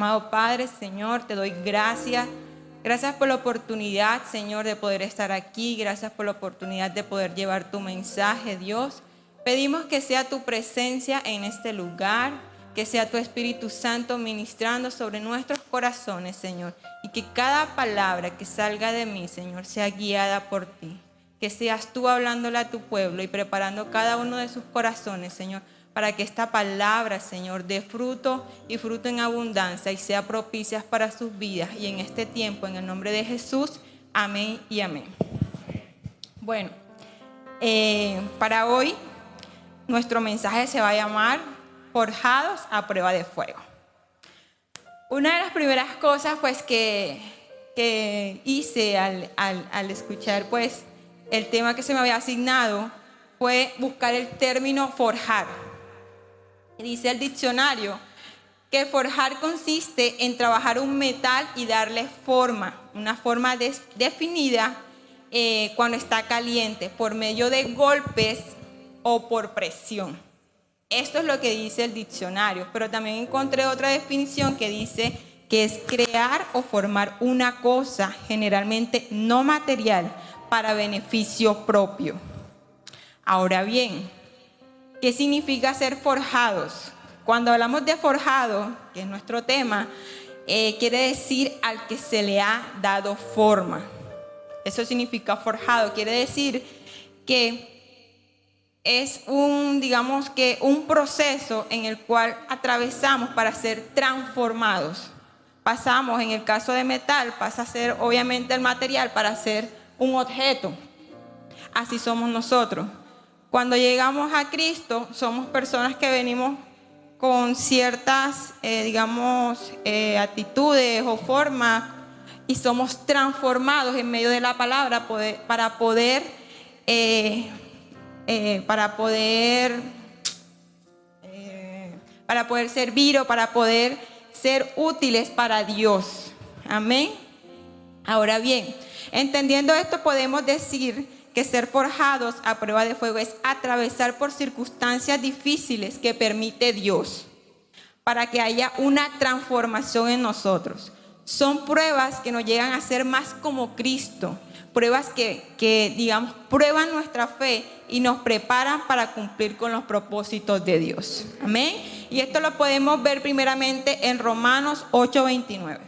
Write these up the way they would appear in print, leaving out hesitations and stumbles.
Amado Padre, Señor, te doy gracias. Gracias por la oportunidad, Señor, de poder estar aquí. Gracias por la oportunidad de poder llevar tu mensaje, Dios. Pedimos que sea tu presencia en este lugar, que sea tu Espíritu Santo ministrando sobre nuestros corazones, Señor. Y que cada palabra que salga de mí, Señor, sea guiada por ti. Que seas tú hablándole a tu pueblo y preparando cada uno de sus corazones, Señor, para que esta palabra, Señor, dé fruto y fruto en abundancia y sea propicia para sus vidas. Y en este tiempo, en el nombre de Jesús, amén y amén. Bueno, para hoy nuestro mensaje se va a llamar Forjados a prueba de fuego. Una de las primeras cosas pues que hice al escuchar pues el tema que se me había asignado fue buscar el término forjar. Dice el diccionario que forjar consiste en trabajar un metal y darle forma, una forma definida cuando está caliente, por medio de golpes o por presión. Esto es lo que dice el diccionario, pero también encontré otra definición que dice que es crear o formar una cosa, generalmente no material, para beneficio propio. Ahora bien, ¿qué significa ser forjados? Cuando hablamos de forjado, que es nuestro tema, quiere decir al que se le ha dado forma. Eso significa forjado, quiere decir que es digamos que un proceso en el cual atravesamos para ser transformados. Pasamos, en el caso de metal, pasa a ser obviamente el material para ser un objeto. Así somos nosotros. Cuando llegamos a Cristo, somos personas que venimos con ciertas, actitudes o formas y somos transformados en medio de la palabra para poder servir o para poder ser útiles para Dios. Amén. Ahora bien, entendiendo esto, podemos decir que ser forjados a prueba de fuego es atravesar por circunstancias difíciles que permite Dios para que haya una transformación en nosotros. Son pruebas que nos llegan a ser más como Cristo, pruebas que prueban nuestra fe y nos preparan para cumplir con los propósitos de Dios. Amén. Y esto lo podemos ver primeramente en Romanos 8:29.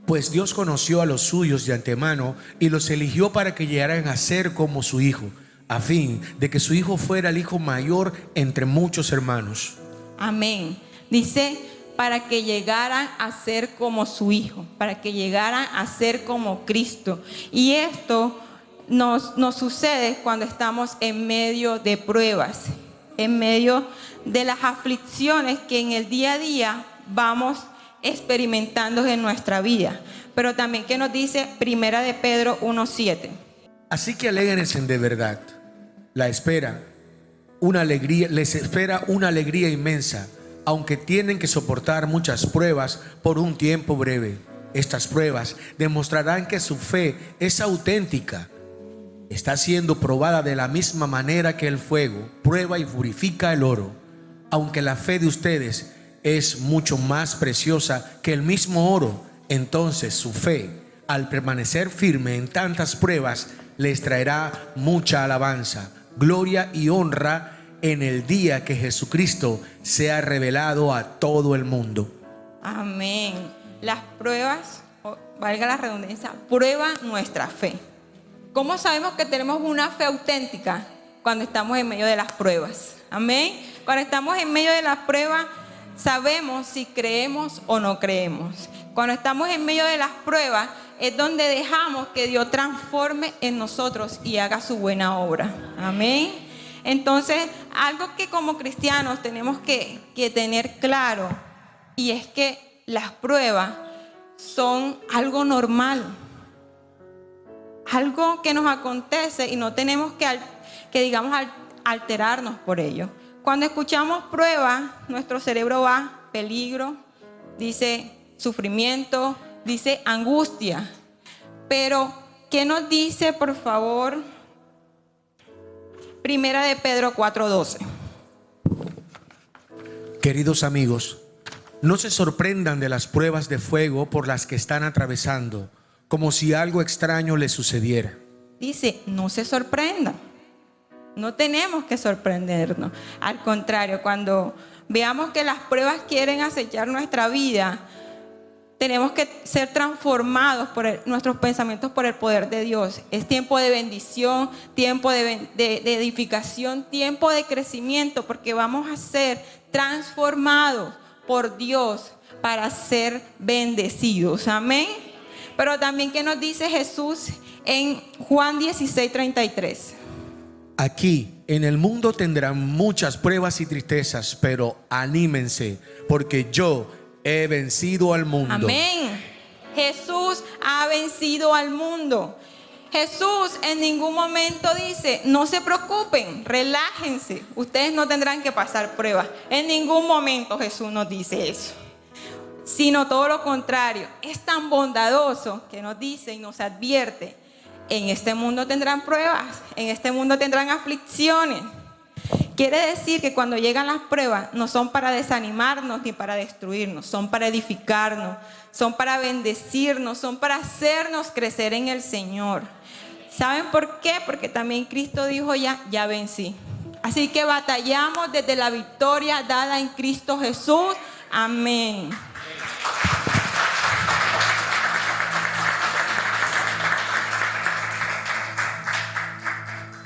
Pues Dios conoció a los suyos de antemano y los eligió para que llegaran a ser como su Hijo, a fin de que su Hijo fuera el hijo mayor entre muchos hermanos. Amén. Dice, para que llegaran a ser como su Hijo, para que llegaran a ser como Cristo. Y esto nos sucede cuando estamos en medio de pruebas, en medio de las aflicciones que en el día a día vamos experimentando en nuestra vida. Pero también que nos dice Primera de Pedro 1:7. Así que alégrense de verdad. Les espera una alegría inmensa, aunque tienen que soportar muchas pruebas por un tiempo breve. Estas pruebas demostrarán que su fe es auténtica. Está siendo probada de la misma manera que el fuego prueba y purifica el oro. Aunque la fe de ustedes es mucho más preciosa que el mismo oro, entonces su fe, al permanecer firme en tantas pruebas, les traerá mucha alabanza, gloria y honra en el día que Jesucristo sea revelado a todo el mundo. Amén. Las pruebas, valga la redundancia, prueban nuestra fe. ¿Cómo sabemos que tenemos una fe auténtica? Cuando estamos en medio de las pruebas. Amén. Cuando estamos en medio de las pruebas, sabemos si creemos o no creemos. Cuando estamos en medio de las pruebas, es donde dejamos que Dios transforme en nosotros y haga su buena obra. Amén. Entonces, algo que como cristianos tenemos que tener claro, y es que las pruebas son algo normal, algo que nos acontece y no tenemos que alterarnos por ello. Cuando escuchamos pruebas, nuestro cerebro va peligro, dice sufrimiento, dice angustia. Pero, ¿qué nos dice, por favor, Primera de Pedro 4:12? Queridos amigos, No se sorprendan de las pruebas de fuego por las que están atravesando, como si algo extraño les sucediera. Dice, no se sorprendan. No tenemos que sorprendernos. Al contrario, cuando veamos que las pruebas quieren acechar nuestra vida, tenemos que ser transformados por nuestros pensamientos por el poder de Dios. Es tiempo de bendición, tiempo de edificación, tiempo de crecimiento, porque vamos a ser transformados por Dios para ser bendecidos. Amén. Pero también, ¿qué nos dice Jesús en Juan 16:33? Aquí en el mundo tendrán muchas pruebas y tristezas, pero anímense, porque yo he vencido al mundo. Amén. Jesús ha vencido al mundo. Jesús en ningún momento dice, no se preocupen, relájense, ustedes no tendrán que pasar pruebas. En ningún momento Jesús nos dice eso, sino todo lo contrario. Es tan bondadoso que nos dice y nos advierte: en este mundo tendrán pruebas, en este mundo tendrán aflicciones. Quiere decir que cuando llegan las pruebas no son para desanimarnos ni para destruirnos, son para edificarnos, son para bendecirnos, son para hacernos crecer en el Señor. ¿Saben por qué? Porque también Cristo dijo ya vencí. Así que batallamos desde la victoria dada en Cristo Jesús. Amén.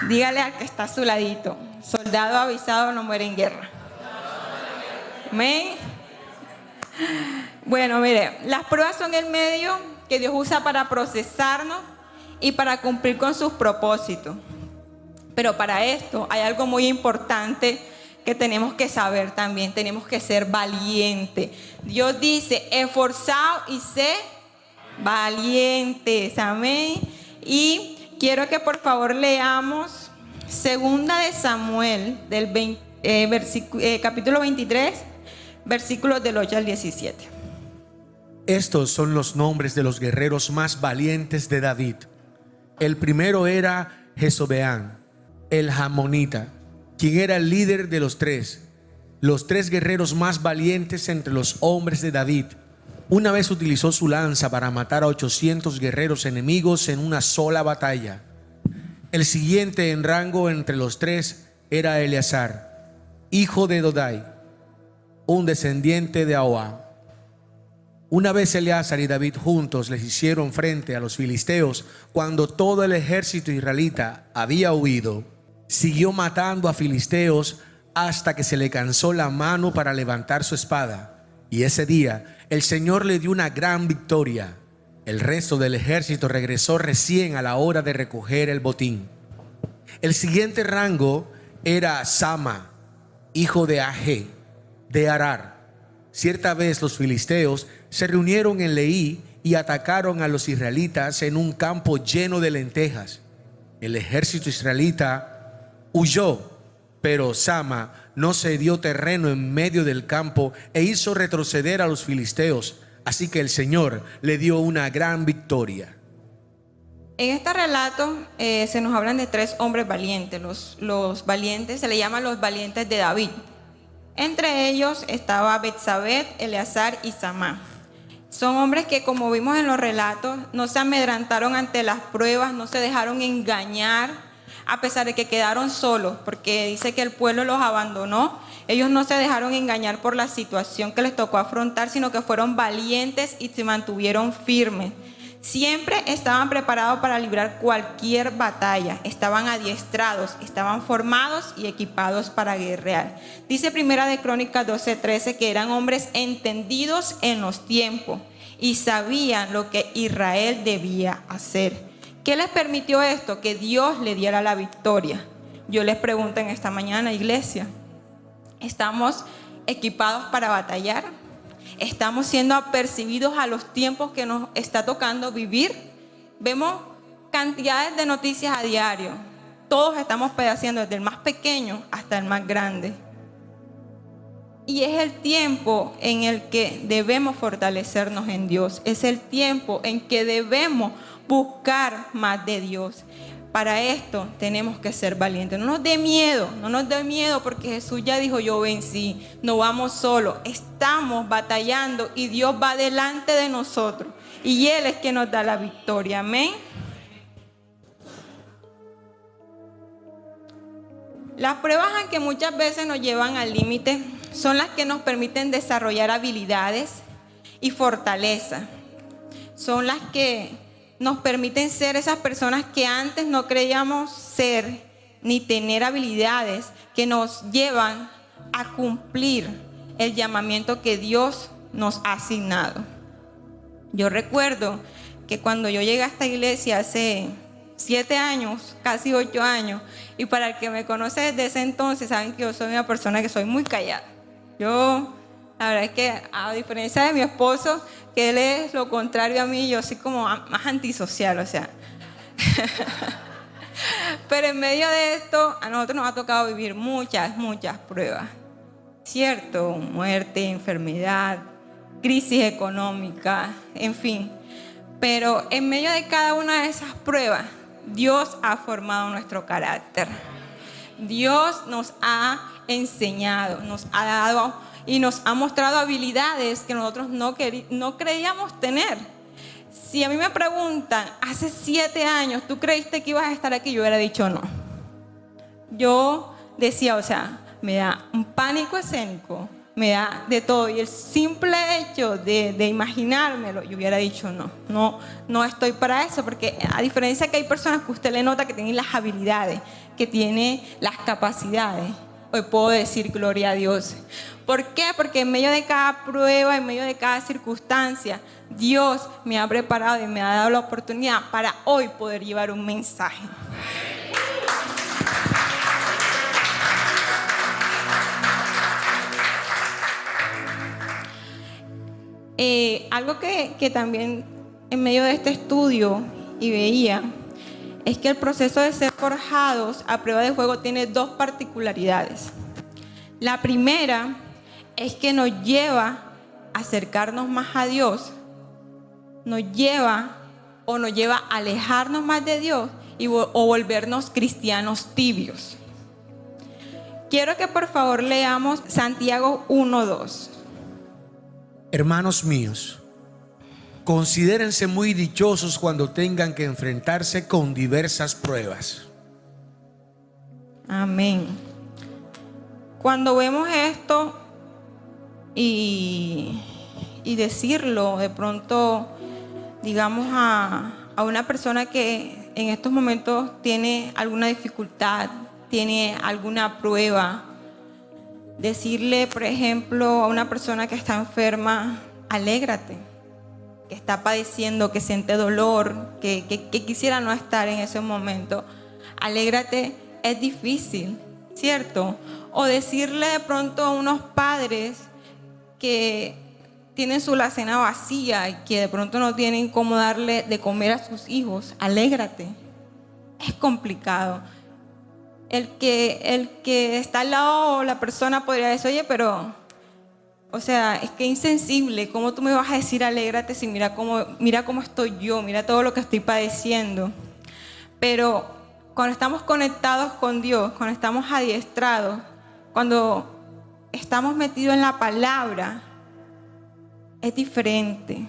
Dígale al que está a su ladito: soldado avisado no muere en guerra. Amén. Bueno, mire, las pruebas son el medio que Dios usa para procesarnos y para cumplir con sus propósitos. Pero para esto hay algo muy importante que tenemos que saber también. Tenemos que ser valientes. Dios dice: esforzaos y sé valientes. Amén. Y quiero que por favor leamos Segunda de Samuel, capítulo 23, versículos del 8 al 17. Estos son los nombres de los guerreros más valientes de David. El primero era Jesobeán, el Jamonita, quien era el líder de los tres guerreros más valientes entre los hombres de David. Una vez utilizó su lanza para matar a 800 guerreros enemigos en una sola batalla. El siguiente en rango entre los tres era Eleazar, hijo de Dodai, un descendiente de Ahoa. Una vez Eleazar y David juntos les hicieron frente a los filisteos cuando todo el ejército israelita había huido. Siguió matando a filisteos hasta que se le cansó la mano para levantar su espada. Y ese día el Señor le dio una gran victoria. El resto del ejército regresó recién a la hora de recoger el botín. El siguiente rango era Sama, hijo de Agé, de Arar. Cierta vez los filisteos se reunieron en Leí y atacaron a los israelitas en un campo lleno de lentejas. El ejército israelita huyó, pero Sama no cedió terreno en medio del campo e hizo retroceder a los filisteos. Así que el Señor le dio una gran victoria. En este relato se nos hablan de tres hombres valientes. Los valientes se le llaman los valientes de David. Entre ellos estaba Betsabé, Eleazar y Samá. Son hombres que, como vimos en los relatos, no se amedrantaron ante las pruebas, no se dejaron engañar, a pesar de que quedaron solos, porque dice que el pueblo los abandonó. Ellos no se dejaron engañar por la situación que les tocó afrontar, sino que fueron valientes y se mantuvieron firmes. Siempre estaban preparados para librar cualquier batalla, estaban adiestrados, estaban formados y equipados para guerrear. Dice Primera de Crónicas 12:13 que eran hombres entendidos en los tiempos y sabían lo que Israel debía hacer. ¿Qué les permitió esto? Que Dios le diera la victoria. Yo les pregunto en esta mañana, iglesia, ¿estamos equipados para batallar? ¿Estamos siendo apercibidos a los tiempos que nos está tocando vivir? Vemos cantidades de noticias a diario. Todos estamos padeciendo, desde el más pequeño hasta el más grande. Y es el tiempo en el que debemos fortalecernos en Dios. Es el tiempo en que debemos buscar más de Dios. para esto tenemos que ser valientes. No nos dé miedo, no nos dé miedo, porque Jesús ya dijo: yo vencí. No vamos solos, estamos batallando y Dios va delante de nosotros. Y Él es quien nos da la victoria. Amén. Las pruebas que muchas veces nos llevan al límite son las que nos permiten desarrollar habilidades y fortaleza. Son las que nos permiten ser esas personas que antes no creíamos ser ni tener habilidades que nos llevan a cumplir el llamamiento que Dios nos ha asignado. Yo recuerdo que cuando yo llegué a esta iglesia hace 7 años, casi 8 años, y para el que me conoce desde ese entonces, saben que yo soy una persona que soy muy callada. Yo, la verdad es que a diferencia de mi esposo, que él es lo contrario a mí, yo soy como más antisocial, o sea. Pero en medio de esto, a nosotros nos ha tocado vivir muchas pruebas, ¿cierto? Muerte, enfermedad, crisis económica, en fin. Pero en medio de cada una de esas pruebas, Dios ha formado nuestro carácter. Dios nos ha enseñado, nos ha dado y nos ha mostrado habilidades que nosotros no creíamos tener. Si a mí me preguntan, hace 7 años, ¿tú creíste que ibas a estar aquí? Yo hubiera dicho no. Yo decía, o sea, me da un pánico escénico, me da de todo. Y el simple hecho de imaginármelo, yo hubiera dicho no estoy para eso. Porque a diferencia que hay personas que usted le nota que tienen las habilidades, que tienen las capacidades, hoy puedo decir gloria a Dios. ¿Por qué? Porque en medio de cada prueba, en medio de cada circunstancia, Dios me ha preparado y me ha dado la oportunidad para hoy poder llevar un mensaje. Algo que también en medio de este estudio y veía es que el proceso de ser forjados a prueba de fuego tiene 2 particularidades. La primera es que nos lleva a acercarnos más a Dios, nos lleva a alejarnos más de Dios o volvernos cristianos tibios. Quiero que por favor leamos Santiago 1:2. Hermanos míos, considérense muy dichosos cuando tengan que enfrentarse con diversas pruebas. Amén. Cuando vemos esto y decirlo, de pronto, digamos a una persona que en estos momentos tiene alguna dificultad, tiene alguna prueba, decirle, por ejemplo, a una persona que está enferma, alégrate, que está padeciendo, que siente dolor, que quisiera no estar en ese momento, alégrate, es difícil, ¿cierto? O decirle de pronto a unos padres que tienen su alacena vacía y que de pronto no tienen cómo darle de comer a sus hijos, alégrate. Es complicado. El que está al lado, la persona podría decir, oye, pero, o sea, es que insensible, ¿cómo tú me vas a decir alégrate si mira cómo estoy yo, mira todo lo que estoy padeciendo? Pero cuando estamos conectados con Dios, cuando estamos adiestrados, cuando estamos metidos en la palabra, es diferente.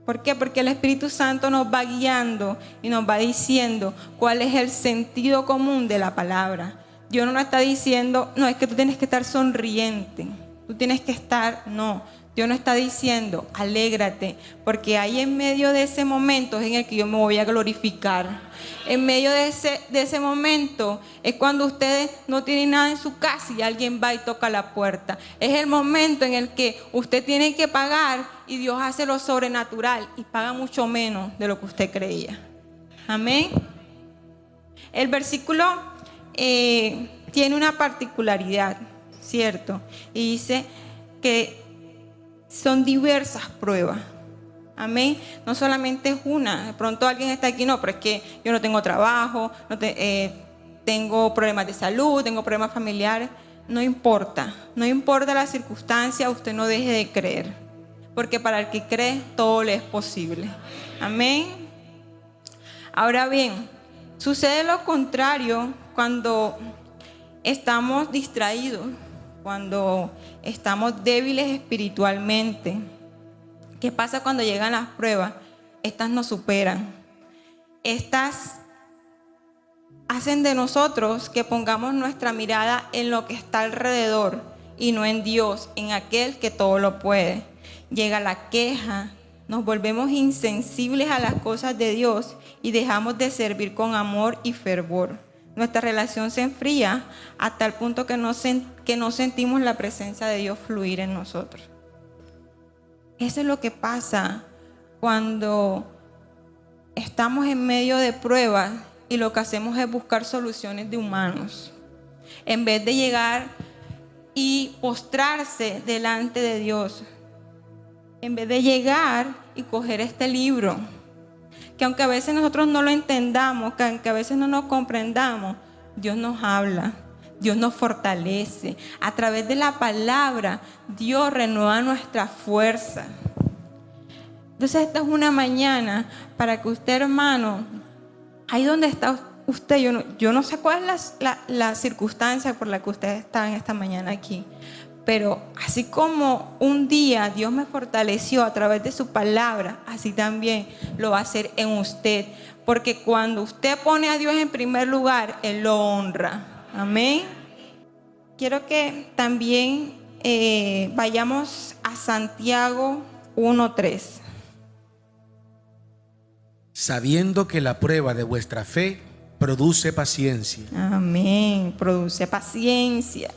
¿Por qué? Porque el Espíritu Santo nos va guiando y nos va diciendo cuál es el sentido común de la palabra. Dios no nos está diciendo, no, es que tú tienes que estar sonriente, tú tienes que estar, no. Dios no está diciendo, alégrate, porque ahí en medio de ese momento es en el que yo me voy a glorificar. En medio de ese momento es cuando ustedes no tienen nada en su casa y alguien va y toca la puerta. Es el momento en el que usted tiene que pagar y Dios hace lo sobrenatural y paga mucho menos de lo que usted creía. Amén. El versículo tiene una particularidad, ¿cierto? Y dice que son diversas pruebas. Amén. No solamente es una. De pronto alguien está aquí, no, pero es que yo no tengo trabajo, tengo problemas de salud, tengo problemas familiares. No importa la circunstancia, usted no deje de creer. Porque para el que cree, todo le es posible. Amén. Ahora bien, Sucede lo contrario cuando estamos distraídos, cuando estamos débiles espiritualmente. ¿Qué pasa cuando llegan las pruebas? Estas nos superan. Estas hacen de nosotros que pongamos nuestra mirada en lo que está alrededor y no en Dios, en aquel que todo lo puede. Llega la queja, nos volvemos insensibles a las cosas de Dios y dejamos de servir con amor y fervor. Nuestra relación se enfría a tal punto que no sentimos la presencia de Dios fluir en nosotros. Eso es lo que pasa cuando estamos en medio de pruebas y lo que hacemos es buscar soluciones de humanos, en vez de llegar y postrarse delante de Dios, en vez de llegar y coger este libro, que aunque a veces nosotros no lo entendamos, que aunque a veces no nos comprendamos, Dios nos habla, Dios nos fortalece. A través de la palabra, Dios renueva nuestra fuerza. Entonces esta es una mañana para que usted, hermano, ahí donde está usted, yo no sé cuál es la circunstancia por la que usted está en esta mañana aquí, pero así como un día Dios me fortaleció a través de su palabra, así también lo va a hacer en usted, porque cuando usted pone a Dios en primer lugar, Él lo honra. Amén. Quiero que también vayamos a Santiago 1:3. Sabiendo que la prueba de vuestra fe produce paciencia. Amén. Produce paciencia.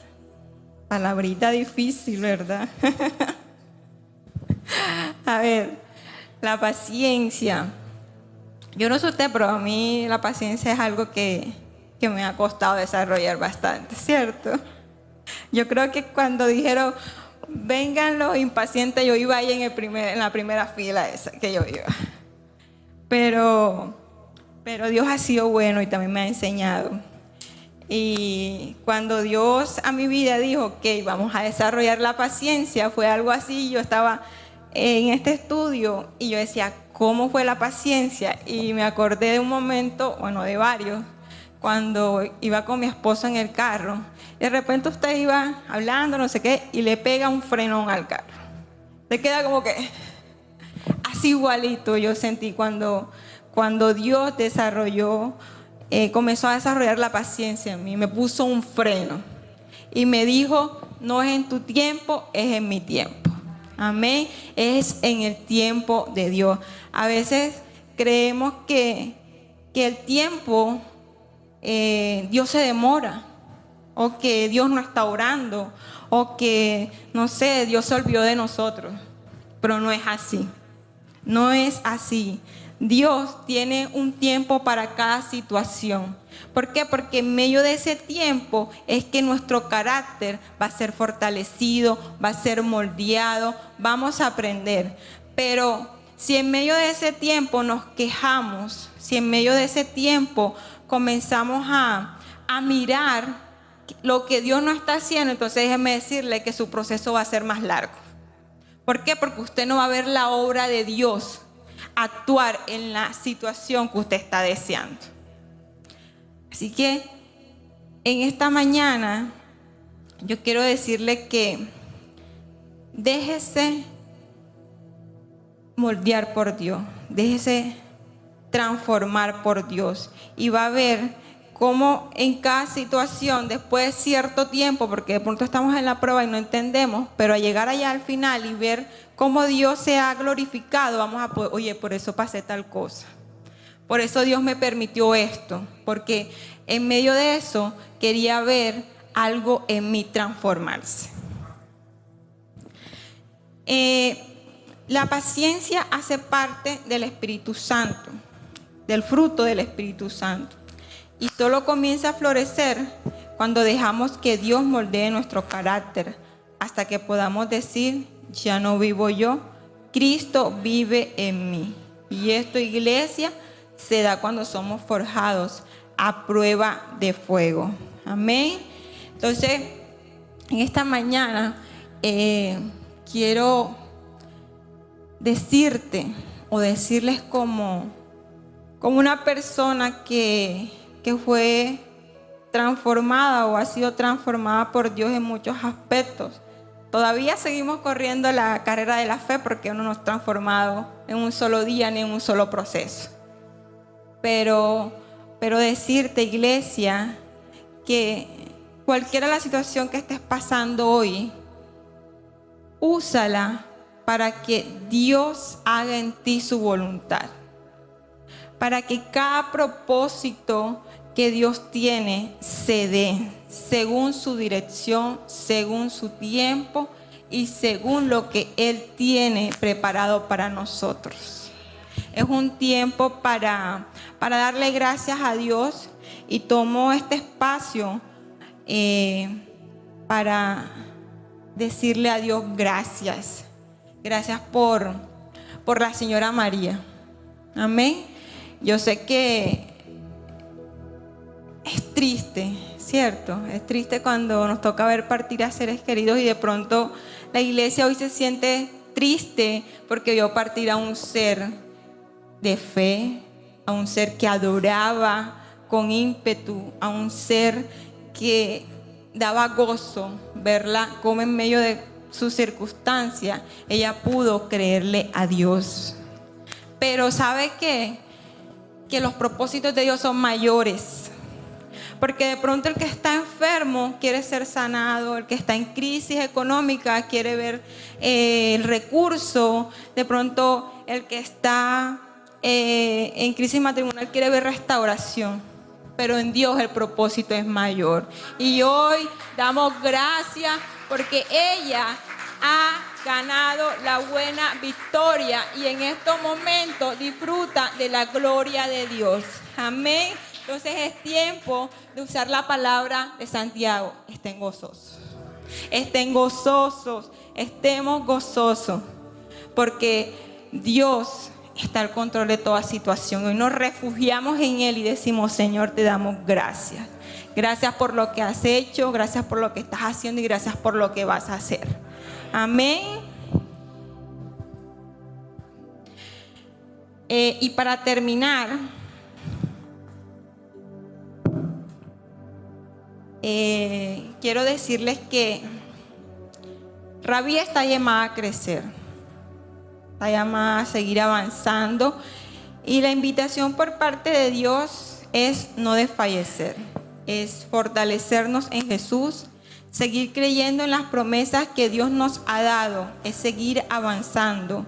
Palabrita difícil, ¿verdad? A ver, la paciencia. Yo no sé usted, pero a mí la paciencia es algo que me ha costado desarrollar bastante, ¿cierto? Yo creo que cuando dijeron, vengan los impacientes, yo iba ahí en la primera fila esa que yo iba. Pero Dios ha sido bueno y también me ha enseñado. Y cuando Dios a mi vida dijo, ok, vamos a desarrollar la paciencia, fue algo así. Yo estaba en este estudio y yo decía, ¿cómo fue la paciencia? Y me acordé de un momento, bueno, de varios, cuando iba con mi esposo en el carro. De repente usted iba hablando, no sé qué, y le pega un frenón al carro. Le queda como que así igualito yo sentí cuando Dios comenzó a desarrollar la paciencia en mí, me puso un freno y me dijo, no es en tu tiempo, es en mi tiempo. Amén, es en el tiempo de Dios. A veces creemos que el tiempo, Dios se demora, o que Dios no está orando, o que, no sé, Dios se olvidó de nosotros, pero no es así. No es así. Dios tiene un tiempo para cada situación. ¿Por qué? Porque en medio de ese tiempo es que nuestro carácter va a ser fortalecido, va a ser moldeado, vamos a aprender. Pero si en medio de ese tiempo nos quejamos, si en medio de ese tiempo comenzamos a mirar lo que Dios no está haciendo, entonces déjeme decirle que su proceso va a ser más largo. ¿Por qué? Porque usted no va a ver la obra de Dios actuar en la situación que usted está deseando. Así que en esta mañana yo quiero decirle que déjese moldear por Dios, déjese transformar por Dios y va a ver cómo en cada situación, después de cierto tiempo, porque de pronto estamos en la prueba y no entendemos, pero al llegar allá al final y ver cómo Dios se ha glorificado, vamos a poder, oye, por eso pasé tal cosa. Por eso Dios me permitió esto, porque en medio de eso quería ver algo en mí transformarse. La paciencia hace parte del Espíritu Santo, del fruto del Espíritu Santo. Y solo comienza a florecer cuando dejamos que Dios moldee nuestro carácter, hasta que podamos decir, ya no vivo yo, Cristo vive en mí. Y esto, iglesia, se da cuando somos forjados a prueba de fuego. Amén. Entonces, en esta mañana quiero decirte o decirles como como una persona que fue transformada o ha sido transformada por Dios en muchos aspectos. Todavía seguimos corriendo la carrera de la fe porque no nos ha transformado en un solo día ni en un solo proceso. Pero decirte, iglesia, que cualquiera la situación que estés pasando hoy, úsala para que Dios haga en ti su voluntad. Para que cada propósito que Dios tiene se dé según su dirección, según su tiempo y según lo que Él tiene preparado para nosotros. Es un tiempo para darle gracias a Dios, y tomo este espacio para decirle a Dios gracias. Gracias por la señora María. Amén. Yo sé que es triste, ¿cierto? Es triste cuando nos toca ver partir a seres queridos, y de pronto la iglesia hoy se siente triste porque vio partir a un ser de fe, a un ser que adoraba con ímpetu, a un ser que daba gozo verla como en medio de su circunstancia ella pudo creerle a Dios. Pero ¿sabe qué? Que los propósitos de Dios son mayores. Porque de pronto el que está enfermo quiere ser sanado, el que está en crisis económica quiere ver el recurso, de pronto el que está en crisis matrimonial quiere ver restauración. Pero en Dios el propósito es mayor. Y hoy damos gracias porque ella ha ganado la buena victoria y en estos momentos disfruta de la gloria de Dios. Amén. Entonces es tiempo de usar la palabra de Santiago. Estén gozosos. Estén gozosos. Estemos gozosos. Porque Dios está al control de toda situación. Hoy nos refugiamos en Él y decimos: Señor, te damos gracias. Gracias por lo que has hecho. Gracias por lo que estás haciendo y gracias por lo que vas a hacer. Amén. Y para terminar, quiero decirles que Rabí está llamada a crecer, está llamada a seguir avanzando, y la invitación por parte de Dios es no desfallecer, es fortalecernos en Jesús, seguir creyendo en las promesas que Dios nos ha dado, es seguir avanzando.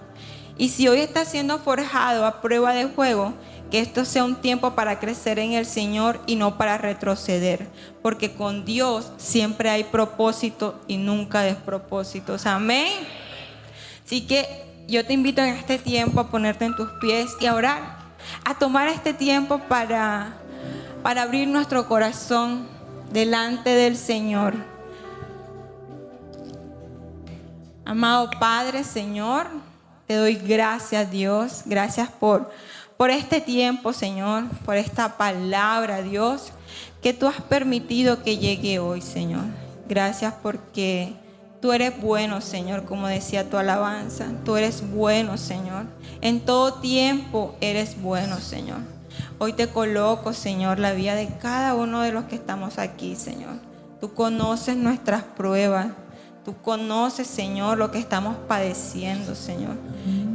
Y si hoy está siendo forjado a prueba de fuego, que esto sea un tiempo para crecer en el Señor y no para retroceder, porque con Dios siempre hay propósito y nunca despropósitos. Amén. Así que yo te invito en este tiempo a ponerte en tus pies y a orar, a tomar este tiempo para abrir nuestro corazón delante del Señor. Amado Padre, Señor, te doy gracias, Dios. Gracias por este tiempo, Señor, por esta palabra, Dios, que tú has permitido que llegue hoy, Señor. Gracias porque tú eres bueno, Señor, como decía tu alabanza. Tú eres bueno, Señor. En todo tiempo eres bueno, Señor. Hoy te coloco, Señor, la vida de cada uno de los que estamos aquí, Señor. Tú conoces nuestras pruebas. Tú conoces, Señor, lo que estamos padeciendo, Señor.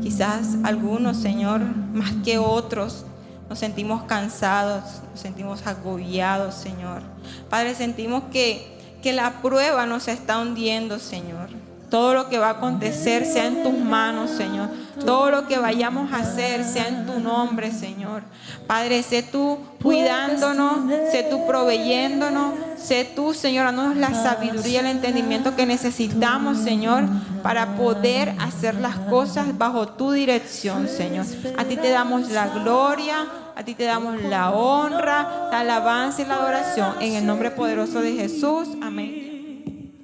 Quizás algunos, Señor, más que otros, nos sentimos cansados, nos sentimos agobiados, Señor. Padre, sentimos que la prueba nos está hundiendo, Señor. Todo lo que va a acontecer sea en tus manos, Señor. Todo lo que vayamos a hacer sea en tu nombre, Señor. Padre, sé tú cuidándonos, sé tú proveyéndonos, sé tú, Señor, dándonos la sabiduría y el entendimiento que necesitamos, Señor, para poder hacer las cosas bajo tu dirección, Señor. A ti te damos la gloria, a ti te damos la honra, la alabanza y la adoración. En el nombre poderoso de Jesús. Amén.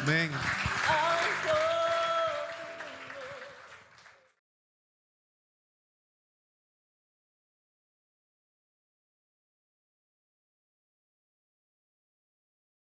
Amén.